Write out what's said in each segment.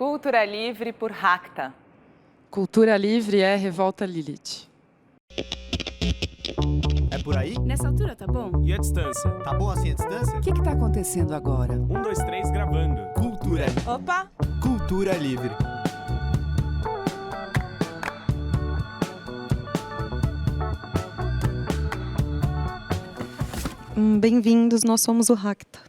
Cultura Livre por Racta. Cultura livre é Revolta Lilith. É por aí? Nessa altura tá bom? E a distância? Tá bom assim a distância? O que tá acontecendo agora? 1, 2, 3, gravando. Cultura. Opa! Cultura livre. Bem-vindos, nós somos o Racta.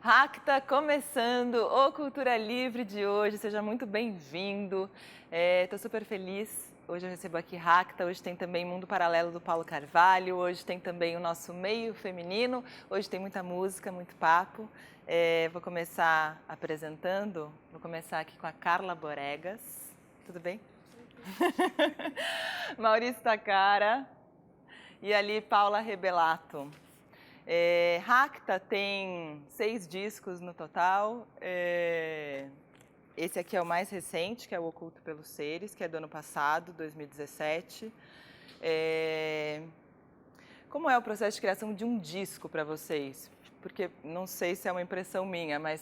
Racta começando o Cultura Livre de hoje, seja muito bem-vindo. Estou super feliz. Hoje eu recebo aqui Racta, hoje tem também Mundo Paralelo do Paulo Carvalho, hoje tem também o nosso meio feminino, hoje tem muita música, muito papo. Vou começar apresentando, vou começar aqui com a Carla Boregas, tudo bem? Maurício Takara e ali Paula Rebelato. Racta tem 6 discos no total. Esse aqui é o mais recente, que é o Oculto pelos Seres, que é do ano passado, 2017. Como é o processo de criação de um disco para vocês? Porque não sei se é uma impressão minha, mas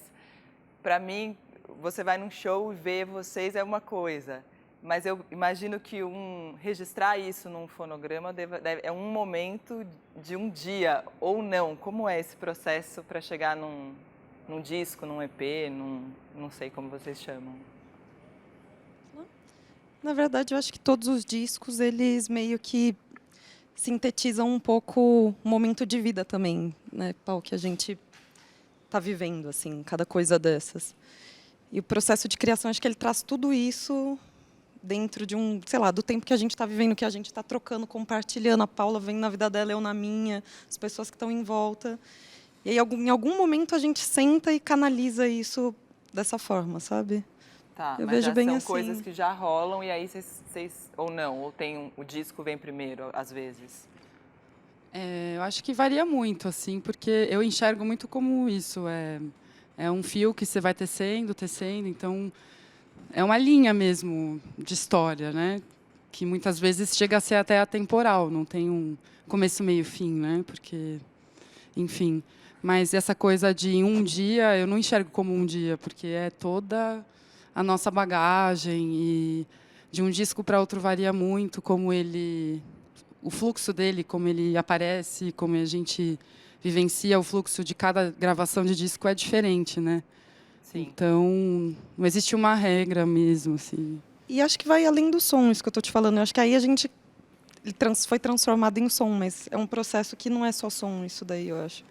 para mim, você vai num show e vê vocês é uma coisa. Mas eu imagino que registrar isso num fonograma é um momento de um dia, ou não. Como é esse processo para chegar num disco, num EP, não sei como vocês chamam? Na verdade, eu acho que todos os discos, eles meio que sintetizam um pouco o momento de vida também, né, Paulo, que a gente está vivendo, assim, cada coisa dessas. E o processo de criação, acho que ele traz tudo isso dentro de sei lá, do tempo que a gente está vivendo, que a gente está trocando, compartilhando. A Paula vem na vida dela, eu na minha, as pessoas que estão em volta. E aí, em algum momento, a gente senta e canaliza isso dessa forma, sabe? Tá, eu mas vejo já bem são assim. coisas que já rolam e aí vocês ou não, ou o disco vem primeiro, às vezes? Eu acho que varia muito, assim, porque eu enxergo muito como isso. É um fio que você vai tecendo, então é uma linha mesmo de história, né? Que muitas vezes chega a ser até atemporal, não tem um começo, meio, fim, né? Porque, enfim. Mas essa coisa de um dia, eu não enxergo como um dia, porque é toda a nossa bagagem e de um disco para outro varia muito, o fluxo dele, como ele aparece, como a gente vivencia o fluxo de cada gravação de disco é diferente, né? Sim. Então, não existe uma regra mesmo, assim. E acho que vai além do som, isso que eu estou te falando. Eu acho que aí a gente foi transformado em som, mas é um processo que não é só som, isso daí, eu acho.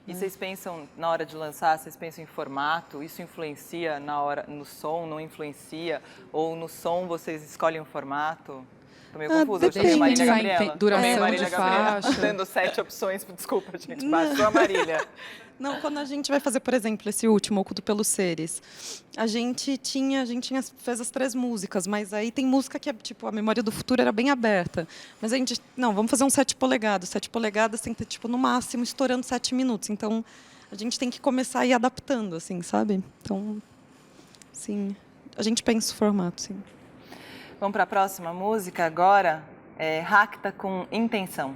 E vocês pensam, na hora de lançar, vocês pensam em formato? Isso influencia no som, não influencia? Ou no som vocês escolhem o formato? Estou meio confusa, eu chamei a depende. Marília Gabriela. Duração Chamei a Marília de Gabriela, faixa. dando 7 opções. Desculpa, gente, baixou a Marília. Não, quando a gente vai fazer, por exemplo, esse último, Oculto pelos Seres, a gente fez as 3 músicas, mas aí tem música que é, tipo, a Memória do Futuro era bem aberta. Mas a gente, não, vamos fazer um 7 polegadas. 7 polegadas tem que ter, tipo, no máximo, estourando 7 minutos. Então, a gente tem que começar a ir adaptando, assim, sabe? Então, sim, a gente pensa o formato, sim. Vamos para a próxima música agora? Racta com Intenção.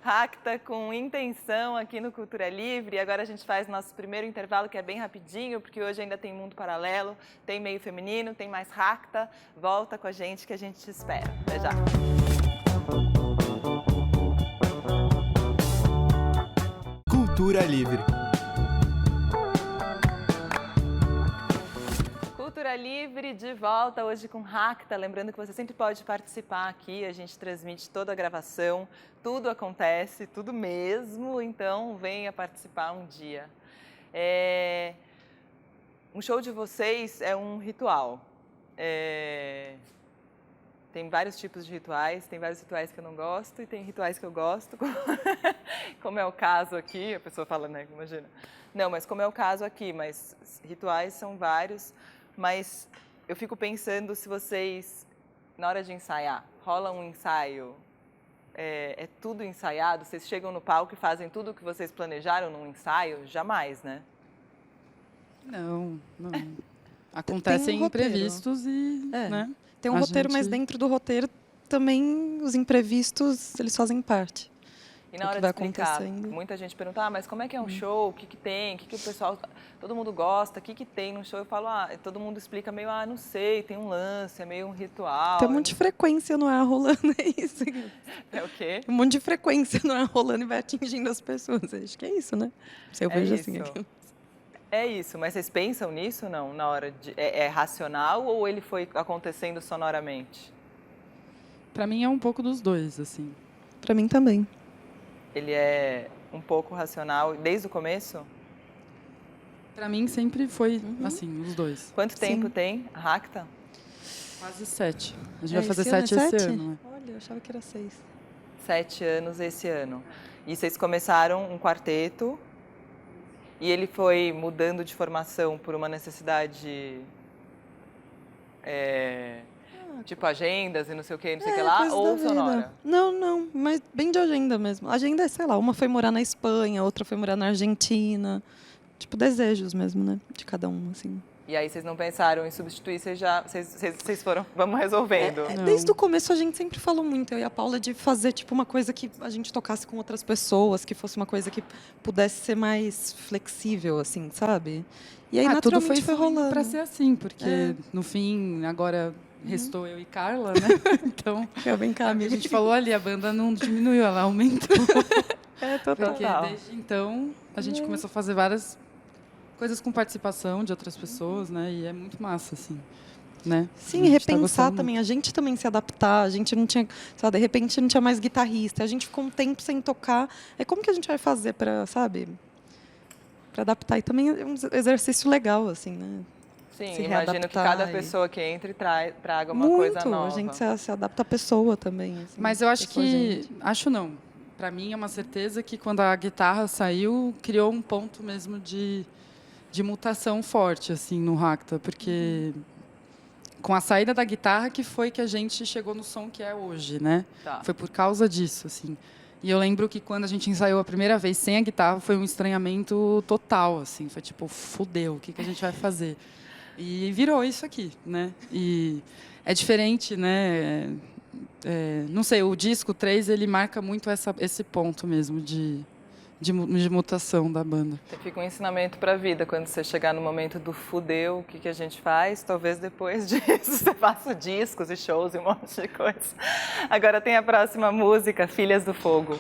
Racta com intenção aqui no Cultura Livre. Agora a gente faz nosso primeiro intervalo, que é bem rapidinho, porque hoje ainda tem Mundo Paralelo, tem Meio Feminino, tem mais Racta. Volta com a gente que a gente te espera. Até já. Cultura Livre. Cultura Livre de volta hoje com Racta. Lembrando que você sempre pode participar aqui, a gente transmite toda a gravação, tudo acontece, tudo mesmo, então venha participar um dia. Um show de vocês é um ritual. Tem vários tipos de rituais, tem vários rituais que eu não gosto e tem rituais que eu gosto, como é o caso aqui, a pessoa fala, né, imagina. Não, mas como é o caso aqui, mas rituais são vários. Mas eu fico pensando se vocês, na hora de ensaiar, rola um ensaio, é tudo ensaiado? Vocês chegam no palco e fazem tudo o que vocês planejaram num ensaio? Jamais, né? Não. Acontecem imprevistos e, né? Tem um roteiro, mas dentro do roteiro também os imprevistos, eles fazem parte. E na hora de explicar, muita gente pergunta, mas como é que é um show? O que tem? O que o pessoal, todo mundo gosta? O que tem no show? Eu falo, todo mundo explica meio, não sei, tem um lance, é meio um ritual. Tem um monte de frequência no ar rolando, é isso. É o quê? Um monte de frequência no ar rolando e vai atingindo as pessoas. Acho que é isso, né? Eu vejo assim aqui. É isso, mas vocês pensam nisso não? Na hora de. É racional ou ele foi acontecendo sonoramente? Para mim é um pouco dos dois, assim. Para mim também. Ele é um pouco racional desde o começo? Para mim sempre foi assim, os dois. Quanto tempo tem a Racta? Quase 7. A gente vai fazer 7 esse ano. Né? Olha, eu achava que era 6. 7 anos esse ano. E vocês começaram um quarteto e ele foi mudando de formação por uma necessidade, tipo agendas e não sei o que, não sei o que lá, ou sonora? Não, mas bem de agenda mesmo. A agenda é, sei lá, uma foi morar na Espanha, outra foi morar na Argentina. Tipo, desejos mesmo, né? De cada um, assim. E aí vocês não pensaram em substituir, vocês foram, vamos resolvendo. Desde o começo a gente sempre falou muito, eu e a Paula, de fazer tipo uma coisa que a gente tocasse com outras pessoas, que fosse uma coisa que pudesse ser mais flexível, assim, sabe? E aí naturalmente tudo foi rolando. Pra ser assim, porque no fim, agora restou eu e Carla, né? Então, vem cá, amiga. A gente falou ali, a banda não diminuiu, ela aumentou. Total. Porque desde então a gente começou a fazer várias coisas com participação de outras pessoas, né? E é muito massa, assim, né? Sim, repensar também. A gente também se adaptar. A gente não tinha, sabe, de repente não tinha mais guitarrista. A gente ficou um tempo sem tocar. Como que a gente vai fazer para, sabe, para adaptar? E também é um exercício legal, assim, né? Sim, imagino que cada pessoa que entra traga uma coisa nova. A gente se adapta à pessoa também. Assim, mas eu acho que... Acho não. Para mim é uma certeza que quando a guitarra saiu, criou um ponto mesmo de mutação forte, assim, no Racta. Porque com a saída da guitarra que foi que a gente chegou no som que é hoje, né? Tá. Foi por causa disso, assim. E eu lembro que quando a gente ensaiou a primeira vez sem a guitarra, foi um estranhamento total, assim. Foi tipo, fudeu, o que a gente vai fazer? E virou isso aqui, né? E é diferente, né? Não sei, o disco 3, ele marca muito esse ponto mesmo de mutação da banda. Fica um ensinamento para a vida, quando você chegar no momento do fudeu, o que a gente faz? Talvez depois disso você faça discos e shows e um monte de coisa. Agora tem a próxima música, Filhas do Fogo.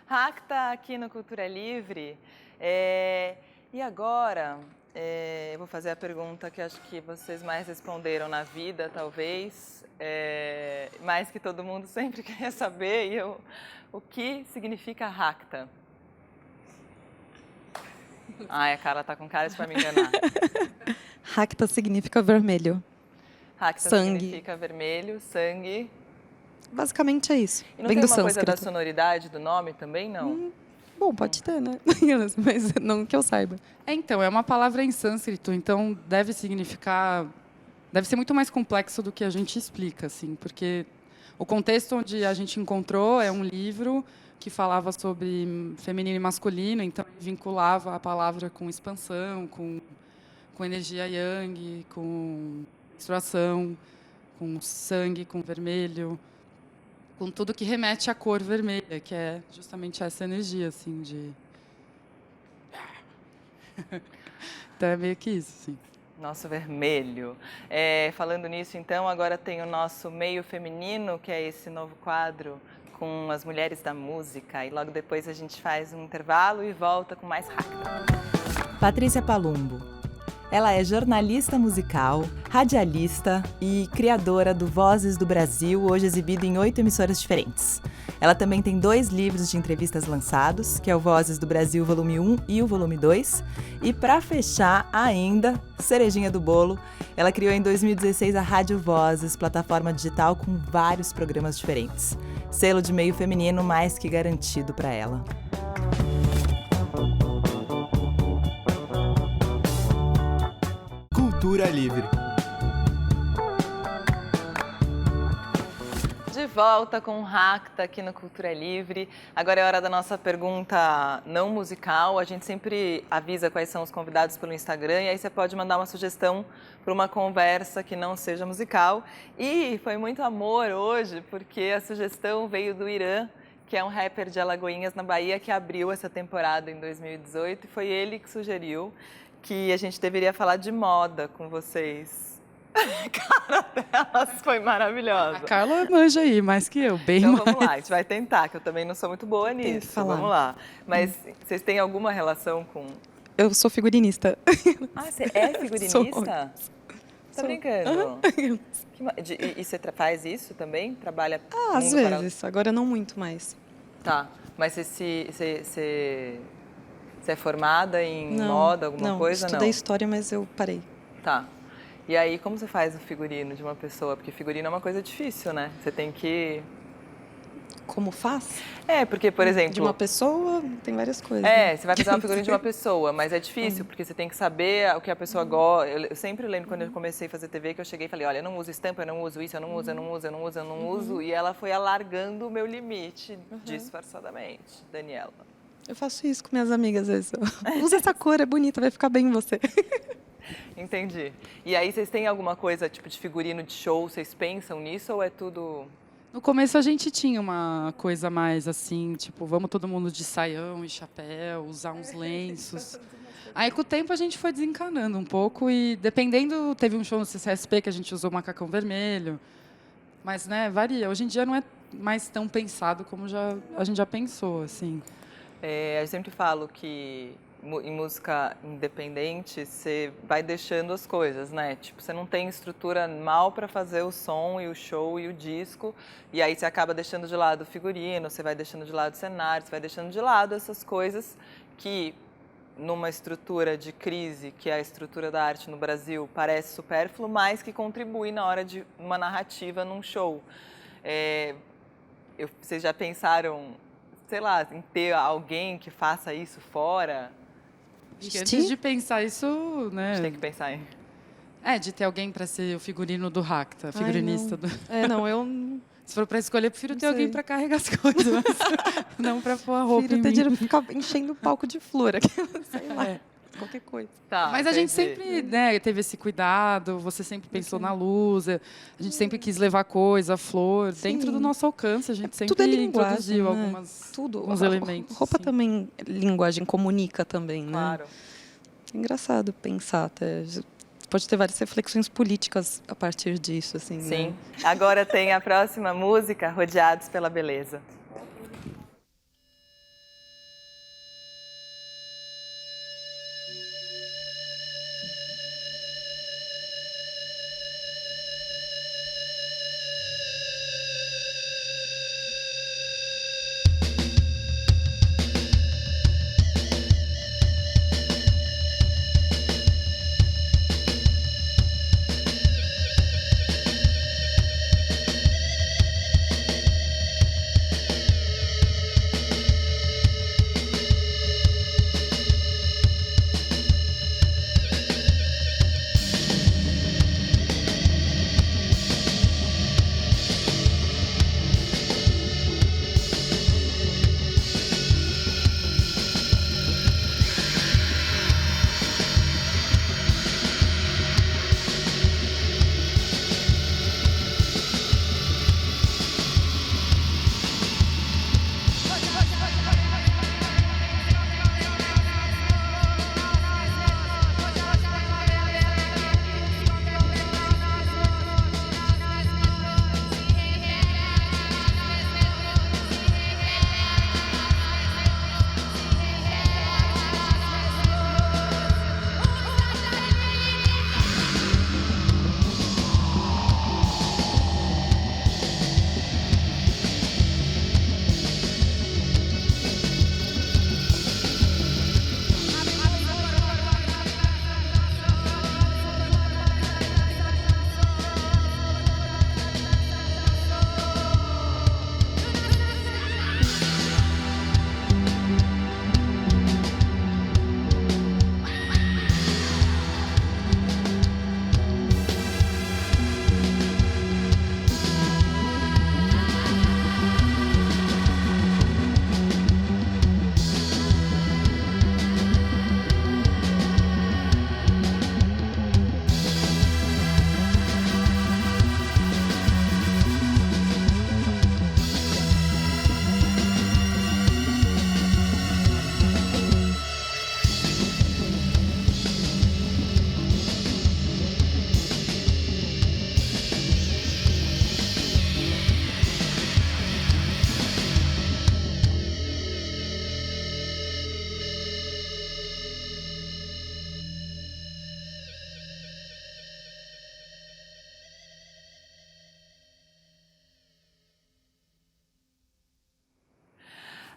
Racta aqui no Cultura Livre. E agora, eu vou fazer a pergunta que acho que vocês mais responderam na vida, talvez, mais que todo mundo sempre queria saber, o que significa Racta? Ai, a Carla tá com cara de pra me enganar. Racta significa vermelho. Racta Sangue. significa vermelho, sangue. Basicamente é isso. E não Vem tem do uma coisa da sânscrito. sonoridade do nome também, não? Bom, pode ter, né? Mas não que eu saiba. Então, é uma palavra em sânscrito, então deve significar... Deve ser muito mais complexo do que a gente explica, assim, porque o contexto onde a gente encontrou é um livro que falava sobre feminino e masculino, então vinculava a palavra com expansão, com energia yang, com menstruação, com sangue, com vermelho, com tudo que remete à cor vermelha, que é justamente essa energia, assim, de... Então é meio que isso, sim. Nosso vermelho. Falando nisso, então, agora tem o nosso meio feminino, que é esse novo quadro com as mulheres da música. E logo depois a gente faz um intervalo e volta com mais Racta. Patrícia Palumbo. Ela é jornalista musical, radialista e criadora do Vozes do Brasil, hoje exibido em 8 emissoras diferentes. Ela também tem 2 livros de entrevistas lançados, que é o Vozes do Brasil volume 1 e o volume 2. E para fechar ainda, cerejinha do bolo, ela criou em 2016 a Rádio Vozes, plataforma digital com vários programas diferentes. Selo de meio feminino mais que garantido para ela. Cultura Livre. De volta com o Racta aqui no Cultura Livre. Agora é hora da nossa pergunta não musical. A gente sempre avisa quais são os convidados pelo Instagram e aí você pode mandar uma sugestão para uma conversa que não seja musical. E foi muito amor hoje, porque a sugestão veio do Irã, que é um rapper de Alagoinhas, na Bahia, que abriu essa temporada em 2018 e foi ele que sugeriu que a gente deveria falar de moda com vocês. A cara delas foi maravilhosa. A Carla manja aí, mais que eu, bem Então mais. vamos lá, a gente vai tentar, que eu também não sou muito boa nisso. falar. Vamos lá. Mas vocês têm alguma relação com... Eu sou figurinista. Ah, você é figurinista? Tá brincando? E você faz isso também? Trabalha Às mundo paralelo? vezes, agora não muito mais. Tá, mas você é formada em moda, alguma coisa? Estudei história, mas eu parei. Tá. E aí, como você faz o figurino de uma pessoa? Porque figurino é uma coisa difícil, né? Você tem que... Como faz? Porque, por exemplo... De uma pessoa, tem várias coisas. né? Você vai fazer uma figurino de uma pessoa, mas é difícil, porque você tem que saber o que a pessoa gosta. Eu sempre lembro quando eu comecei a fazer TV, que eu cheguei e falei, olha, eu não uso estampa, eu não uso isso, eu não uso, eu não uso, eu não uso, eu não uso. E ela foi alargando o meu limite, disfarçadamente, Daniela. Eu faço isso com minhas amigas às vezes. Usa essa cor, é bonita, vai ficar bem em você. Entendi. E aí, vocês têm alguma coisa, tipo, de figurino de show, vocês pensam nisso ou é tudo... No começo a gente tinha uma coisa mais assim, tipo, vamos todo mundo de saião e chapéu, usar uns lenços. Aí com o tempo a gente foi desencanando um pouco e dependendo, teve um show no CCSP que a gente usou macacão vermelho, mas né, varia. Hoje em dia não é mais tão pensado como a gente já pensou, assim. Eu sempre falo que em música independente, você vai deixando as coisas, né? Tipo, você não tem estrutura mal para fazer o som e o show e o disco, e aí você acaba deixando de lado o figurino, você vai deixando de lado o cenário, você vai deixando de lado essas coisas que, numa estrutura de crise, que é a estrutura da arte no Brasil, parece supérfluo, mas que contribui na hora de uma narrativa num show. Vocês já pensaram, sei lá, em ter alguém que faça isso fora? Acho que antes de pensar isso, A né? gente tem que pensar em... De ter alguém para ser o figurino do Racta, figurinista do... Eu Se for para escolher, eu prefiro Não ter alguém sei. para carregar as coisas, mas não para pôr a roupa prefiro em ter mim. dinheiro pra ficar enchendo o palco de flor aqui. Sei lá, É. qualquer coisa. Tá, Mas a gente entendi. sempre, né, teve esse cuidado, você sempre pensou na luz, a gente sempre quis levar coisa, flor, dentro do nosso alcance, a gente sempre Tudo é linguagem, introduziu né? alguns elementos. Roupa assim. também, linguagem comunica também, né? Claro. É engraçado pensar até. Pode ter várias reflexões políticas a partir disso, assim. Sim. Né? Agora tem a próxima música, Rodeados pela Beleza.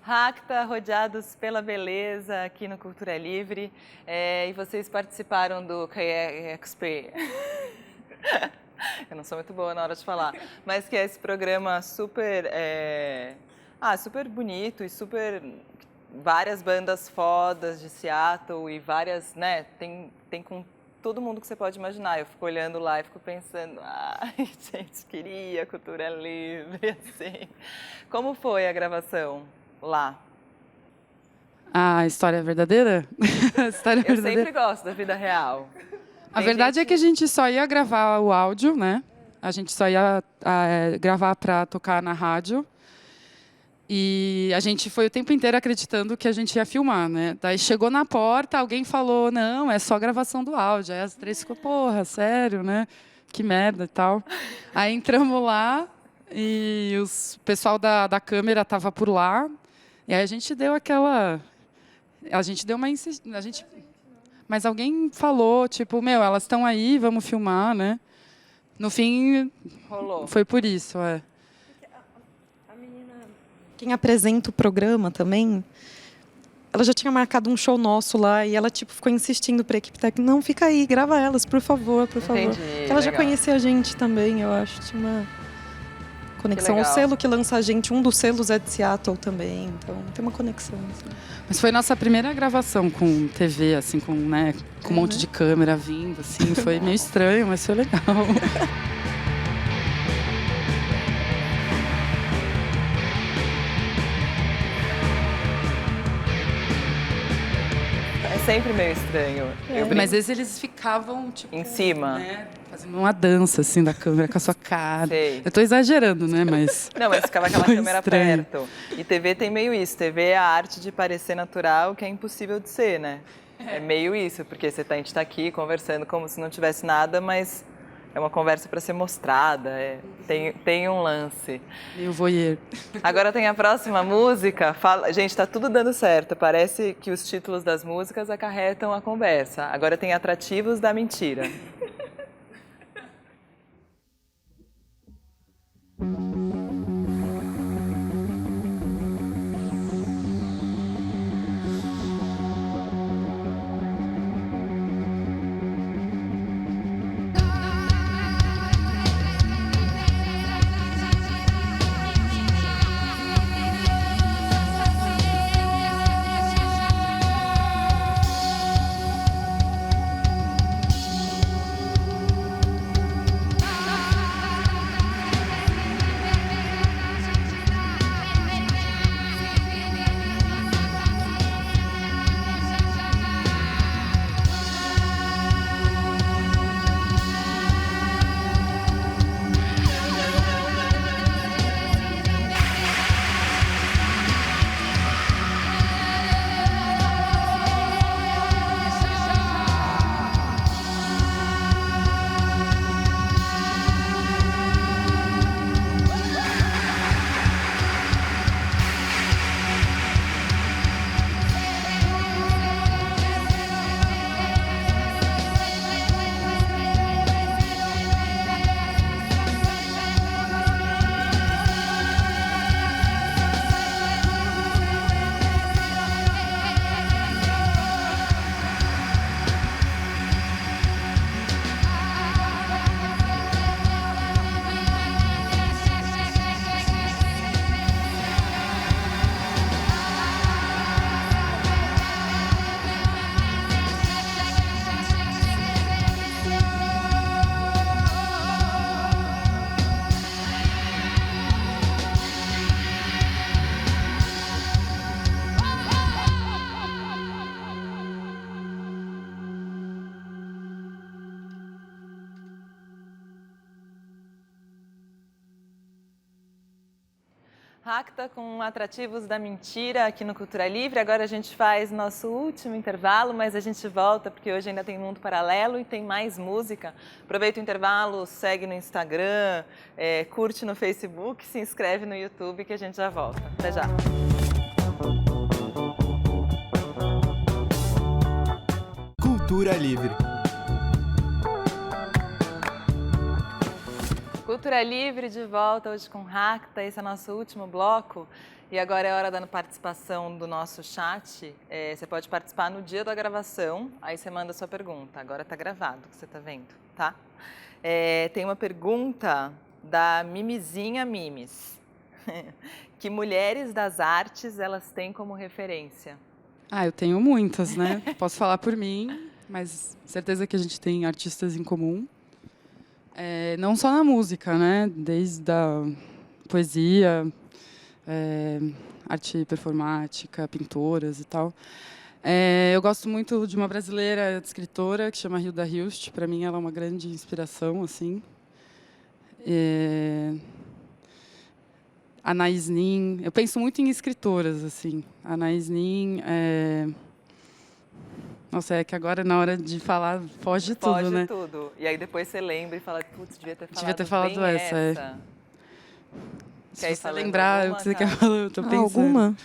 Racta, rodeados pela beleza aqui no Cultura Livre. E vocês participaram do KXP. Eu não sou muito boa na hora de falar, mas que é esse programa super, super bonito e super... várias bandas fodas de Seattle e várias, né, tem com todo mundo que você pode imaginar. Eu fico olhando lá e fico pensando, ai, gente, queria Cultura Livre, assim. Como foi a gravação lá? A história é verdadeira? A história Eu verdadeira. sempre gosto da vida real. A verdade é que a gente só ia gravar o áudio, né? A gente só ia gravar para tocar na rádio. E a gente foi o tempo inteiro acreditando que a gente ia filmar, né? Daí chegou na porta, alguém falou, não, é só gravação do áudio. Aí as três ficou, porra, sério, né? Que merda e tal. Aí entramos lá e o pessoal da câmera estava por lá. E aí a gente deu aquela... A gente deu uma insistência. Mas alguém falou, tipo, meu, elas estão aí, vamos filmar, né? No fim, rolou. Foi por isso, é. Quem apresenta o programa também, ela já tinha marcado um show nosso lá e ela tipo ficou insistindo para a equipe técnica, não, fica aí, grava elas, por favor, por favor. Entendi, ela já legal. conhecia a gente também, eu acho, tinha uma conexão. O legal. selo que lança a gente, um dos selos é de Seattle também, então tem uma conexão. Assim. Mas foi nossa primeira gravação com TV, assim, com um monte de câmera vindo, assim, foi meio estranho, mas foi legal. É sempre meio estranho. Mas às vezes eles ficavam, tipo... Em cima. Né, fazendo uma dança, assim, da câmera com a sua cara. Sei. Eu tô exagerando, né, mas... Não, mas ficava aquela Foi câmera estranho. perto. E TV tem meio isso. TV é a arte de parecer natural, que é impossível de ser, né? É meio isso, porque a gente tá aqui conversando como se não tivesse nada, mas é uma conversa para ser mostrada. Tem um lance. Meio voyeur. Agora tem a próxima música. Gente, tá tudo dando certo. Parece que os títulos das músicas acarretam a conversa. Agora tem Atrativos da Mentira. Racta com Atrativos da Mentira aqui no Cultura Livre. Agora a gente faz nosso último intervalo, mas a gente volta porque hoje ainda tem Mundo Paralelo e tem mais música. Aproveita o intervalo, segue no Instagram, curte no Facebook, se inscreve no YouTube que a gente já volta. Até já! Cultura Cultura Livre de volta hoje com Racta, esse é o nosso último bloco. E agora é hora da participação do nosso chat. Você pode participar no dia da gravação, aí você manda a sua pergunta. Agora está gravado, que você está vendo, tá? Tem uma pergunta da Mimizinha Mimes. Que mulheres das artes elas têm como referência? Eu tenho muitas, né? Posso falar por mim, mas certeza que a gente tem artistas em comum. Não só na música, né? Desde a poesia, arte performática, pintoras e tal. Eu gosto muito de uma brasileira escritora que chama Hilda Hilst. Para mim, ela é uma grande inspiração, assim. Anaïs Nin. Eu penso muito em escritoras, assim. Anaïs Nin. Nossa, é que agora, na hora de falar, foge tudo, né? Foge tudo. E aí depois você lembra e fala, putz, devia ter falado bem essa. Se você lembrar o que você quer falar, eu tô pensando. Alguma?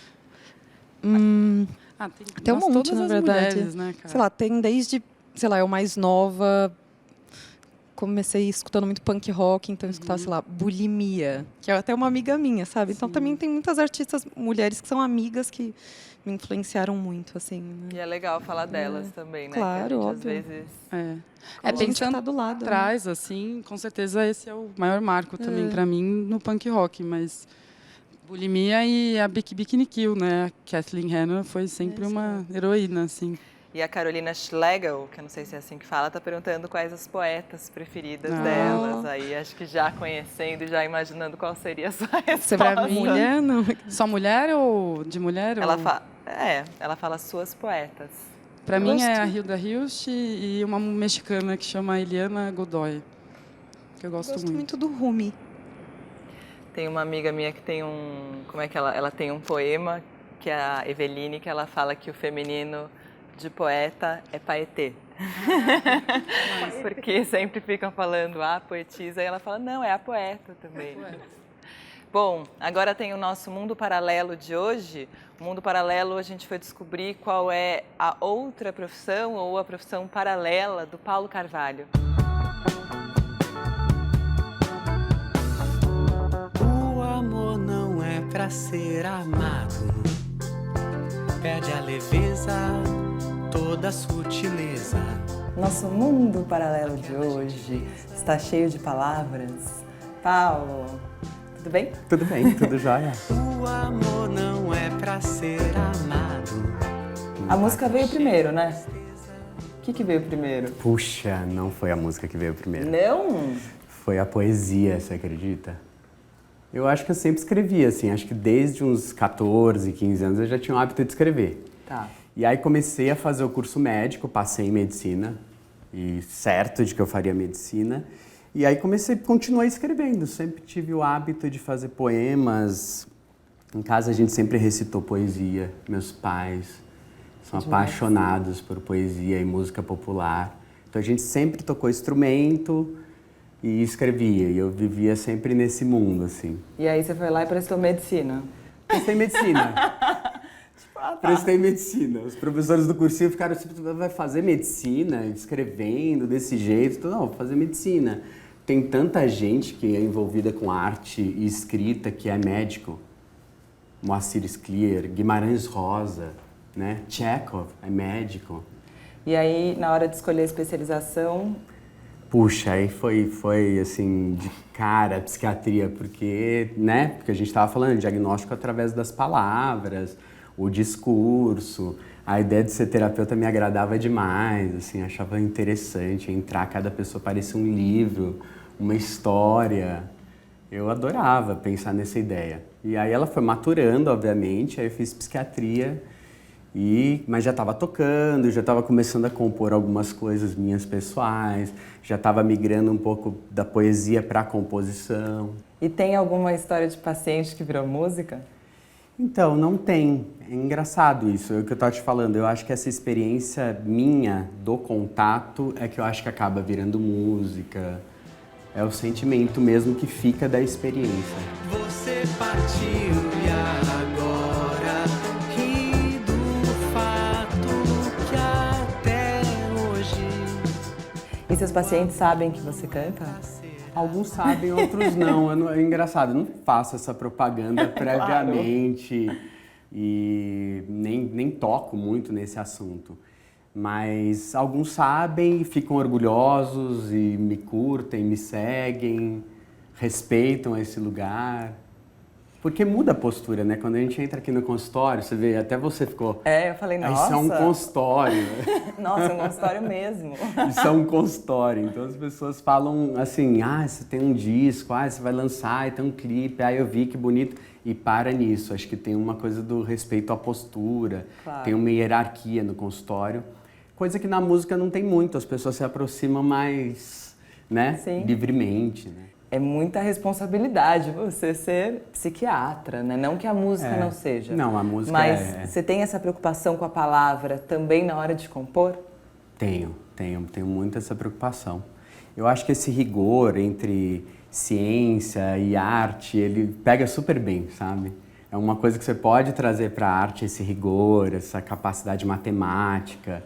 Tem um monte, todas na as verdade. mulheres, né, cara? Sei lá, tem desde, sei lá, eu mais nova, comecei escutando muito punk rock, então eu escutava, sei lá, Bulimia, que é até uma amiga minha, sabe? Então também tem muitas artistas mulheres que são amigas que me influenciaram muito, assim. Né? E é legal falar delas também, né? Claro, que a gente, óbvio. às vezes... Pensando tá do lado, atrás, assim, com certeza esse é o maior marco também para mim no punk rock, mas Bulimia e a Bikini Kill, né? A Kathleen Hanna foi sempre uma heroína, assim. E a Carolina Schlegel, que eu não sei se é assim que fala, está perguntando quais as poetas preferidas delas. Aí acho que já conhecendo e já imaginando qual seria a sua resposta. Você vai mulher, não? Só mulher ou de mulher? Ela fala suas poetas. Para mim é a Hilda Hilst e uma mexicana que chama Eliana Godoy, que eu gosto muito do Rumi. Tem uma amiga minha que tem como é que ela tem um poema, que é a Eveline, que ela fala que o feminino de poeta é paetê. Porque sempre ficam falando, poetisa, e ela fala, não, é a poeta também. Bom, agora tem o nosso Mundo Paralelo de hoje. O Mundo Paralelo, a gente foi descobrir qual é a outra profissão ou a profissão paralela do Paulo Carvalho. O amor não é pra ser amado, perde a leveza, toda a sutileza. Nosso Mundo Paralelo de hoje está cheio de palavras. Paulo, tudo bem? Tudo bem, tudo jóia. O amor não é pra ser amado. A música veio primeiro, né? O que veio primeiro? Puxa, não foi a música que veio primeiro. Não? Foi a poesia, você acredita? Eu acho que eu sempre escrevi, assim, acho que desde uns 14, 15 anos eu já tinha o hábito de escrever. Tá. E aí comecei a fazer o curso médico, passei em medicina, e certo de que eu faria medicina. E aí continuei escrevendo, sempre tive o hábito de fazer poemas. Em casa a gente sempre recitou poesia, meus pais são apaixonados por poesia e música popular. Então a gente sempre tocou instrumento e escrevia, e eu vivia sempre nesse mundo, assim. E aí você foi lá e prestou medicina? Prestei medicina. Prestei medicina. Os professores do cursinho ficaram assim, vai fazer medicina, escrevendo desse jeito? Não, vou fazer medicina. Tem tanta gente que é envolvida com arte e escrita que é médico. Moacir Scliar, Guimarães Rosa, né? Chekhov é médico. E aí, na hora de escolher a especialização... Puxa, aí foi assim, de cara a psiquiatria, porque a gente estava falando de diagnóstico através das palavras, o discurso, a ideia de ser terapeuta me agradava demais, assim, achava interessante entrar, cada pessoa parecia um livro, uma história. Eu adorava pensar nessa ideia. E aí ela foi maturando, obviamente, aí eu fiz psiquiatria, mas já estava tocando, já estava começando a compor algumas coisas minhas pessoais, já estava migrando um pouco da poesia para a composição. E tem alguma história de paciente que virou música? Então, não tem. É engraçado isso, é o que eu estava te falando. Eu acho que essa experiência minha do contato é que eu acho que acaba virando música. É o sentimento mesmo que fica da experiência. Você partiu e agora ri do fato que até hoje... E seus pacientes sabem que você canta? Alguns sabem, outros não. É engraçado, eu não faço essa propaganda previamente e nem toco muito nesse assunto. Mas alguns sabem e ficam orgulhosos e me curtem, me seguem, respeitam esse lugar. Porque muda a postura, né? Quando a gente entra aqui no consultório, você vê, até você ficou... Eu falei, nossa... Isso é um consultório. Nossa, é um consultório mesmo. Isso é um consultório. Então as pessoas falam assim, você tem um disco, você vai lançar, e tem um clipe, eu vi, que bonito. E para nisso, acho que tem uma coisa do respeito à postura, claro. Tem uma hierarquia no consultório. Coisa que na música não tem muito, as pessoas se aproximam mais, né? Sim. Livremente, né? É muita responsabilidade você ser psiquiatra, né? Não que a música não seja. Não, a música Mas você tem essa preocupação com a palavra também na hora de compor? Tenho muito essa preocupação. Eu acho que esse rigor entre ciência e arte, ele pega super bem, sabe? É uma coisa que você pode trazer para a arte, esse rigor, essa capacidade matemática,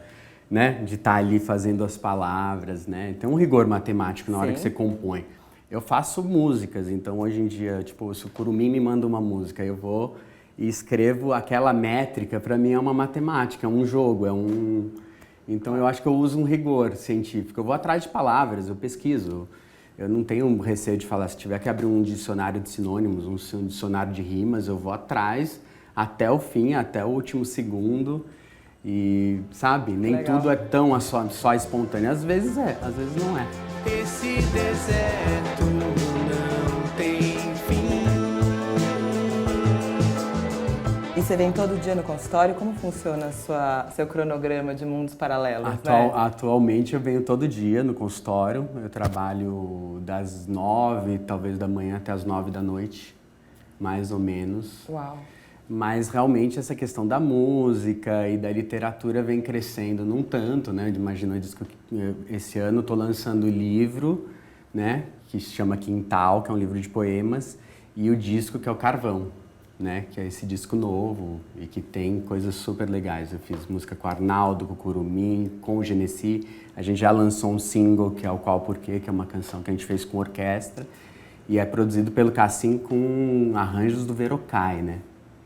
né? De estar ali fazendo as palavras, né? Tem um rigor matemático na hora que você compõe. Eu faço músicas, então hoje em dia, tipo, se o Curumim me manda uma música, eu vou e escrevo aquela métrica, para mim é uma matemática, é um jogo, Então eu acho que eu uso um rigor científico. Eu vou atrás de palavras, eu pesquiso. Eu não tenho receio de falar, se tiver que abrir um dicionário de sinônimos, um dicionário de rimas, eu vou atrás até o fim, até o último segundo. E, sabe, nem legal. Tudo é tão só espontâneo. Às vezes é, às vezes não é. Esse deserto não tem fim. E você vem todo dia no consultório? Como funciona seu cronograma de mundos paralelos? Atualmente eu venho todo dia no consultório. Eu trabalho das 9, talvez da manhã até as 9 da noite, mais ou menos. Uau! Mas realmente essa questão da música e da literatura vem crescendo num tanto, né? Imagina, esse ano estou lançando o livro, né? Que se chama Quintal, que é um livro de poemas, e o disco que é o Carvão, né? Que é esse disco novo e que tem coisas super legais. Eu fiz música com o Arnaldo, com o Curumim, com o Genesi. A gente já lançou um single, que é o Qual Porquê, que é uma canção que a gente fez com orquestra. E é produzido pelo Cassim com arranjos do Verocai, né?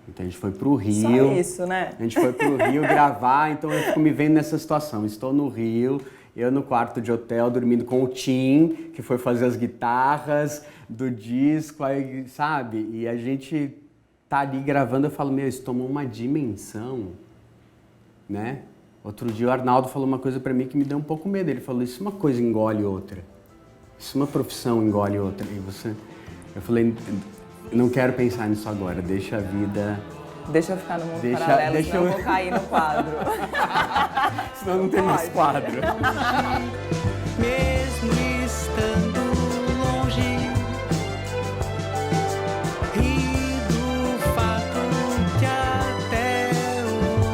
Então a gente foi pro Rio. Só isso, né? A gente foi pro Rio gravar, então eu fico me vendo nessa situação. Estou no Rio, eu no quarto de hotel, dormindo com o Tim, que foi fazer as guitarras do disco, aí, sabe? E a gente tá ali gravando, eu falo, isso tomou uma dimensão, né? Outro dia o Arnaldo falou uma coisa pra mim que me deu um pouco medo. Ele falou, isso uma coisa engole outra. Isso uma profissão engole outra. E eu falei, não quero pensar nisso agora, deixa a vida... Deixa eu ficar no mundo paralelo, senão eu vou cair no quadro. Senão não tem mais quadro. Mesmo estando longe, ri do fato que até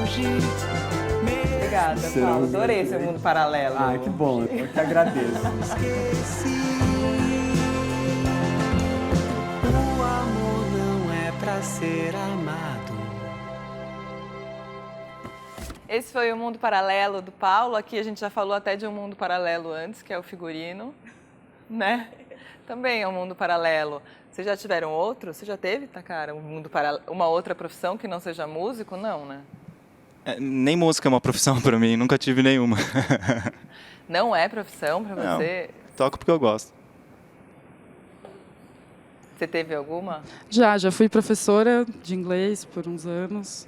hoje... Obrigada, Paulo. Adorei seu mundo paralelo. Ah, que bom, eu que agradeço. Esqueci. O amor não é pra ser amado. Esse foi o Mundo Paralelo do Paulo. Aqui a gente já falou até de um mundo paralelo antes, que é o figurino, né? Também é um mundo paralelo. Vocês já tiveram outro? Você já teve, Takara, uma outra profissão que não seja músico? Não, né? Nem música é uma profissão para mim, nunca tive nenhuma. Não é profissão para você? Toco porque eu gosto. Você teve alguma? Já fui professora de inglês por uns anos.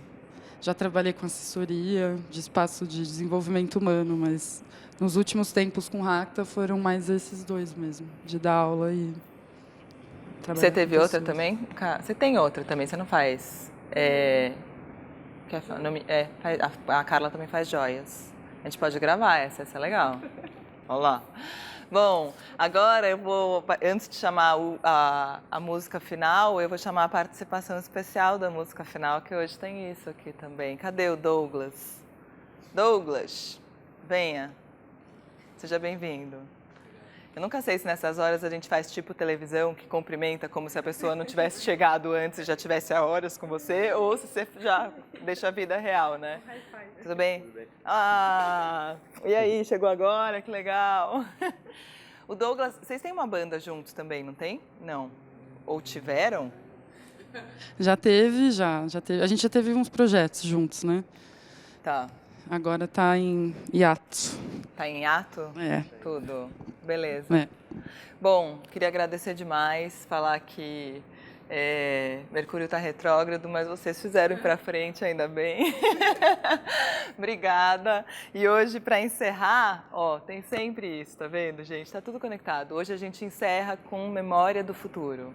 Já trabalhei com assessoria de espaço de desenvolvimento humano, mas nos últimos tempos com Racta foram mais esses dois mesmo, de dar aula e trabalhar. Você teve com outra pessoas. também? Você tem outra também, você não faz? A Carla também faz joias. A gente pode gravar essa é legal. Olha lá. Bom, agora eu vou, antes de chamar a música final, eu vou chamar a participação especial da música final, que hoje tem isso aqui também. Cadê o Douglas? Douglas, venha. Seja bem-vindo. Eu nunca sei se nessas horas a gente faz tipo televisão, que cumprimenta como se a pessoa não tivesse chegado antes e já tivesse há horas com você, ou se você já deixa a vida real, né? Tudo bem? Tudo bem. Ah, e aí, chegou agora? Que legal. O Douglas, vocês têm uma banda juntos também, não tem? Não. Ou tiveram? Já teve. A gente já teve uns projetos juntos, né? Tá. Agora tá em hiato. Tá em hiato? É. Tudo. Beleza. É. Bom, queria agradecer demais, falar que Mercúrio está retrógrado, mas vocês fizeram ir para frente, ainda bem. Obrigada. E hoje, para encerrar, tem sempre isso, tá vendo, gente? Tá tudo conectado. Hoje a gente encerra com Memória do Futuro.